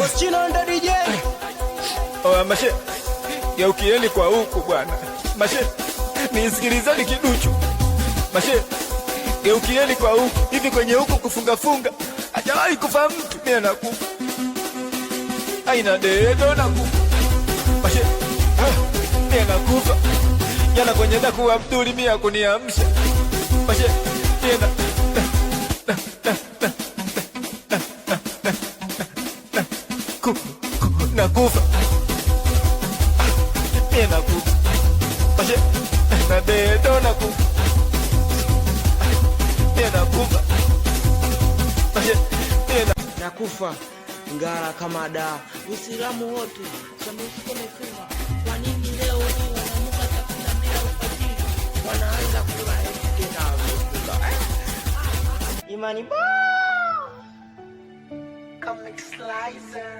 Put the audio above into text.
Boss Chino ndo DJ. Oh, mashe. Geukieni kwa huku bwana. Mashe. Nisikilizeni kiduchu. Mashe. Geukieni kwa huku. Hivi kwenye huku kufunga funga. Hajawahi kufa mtu. Mimi nakufa. Aina dedo nakufa. Mashe. Mimi nakufa. Jana kwenye daku Abduli mimi akuniamsha. Mashe. Tena. Nakufa. Mimi nakufa. Mashe. Na dedo nakufa. Mimi nakufa. Mashe. Tena. Nakufa. Ngara kama da. Uislamu wote. Samesikia mefunga. Kwa nini leo hii wanamuka chakula bila ufajiri? Wanaanza kula tena wamefunga. Imani bo. Come next slicer.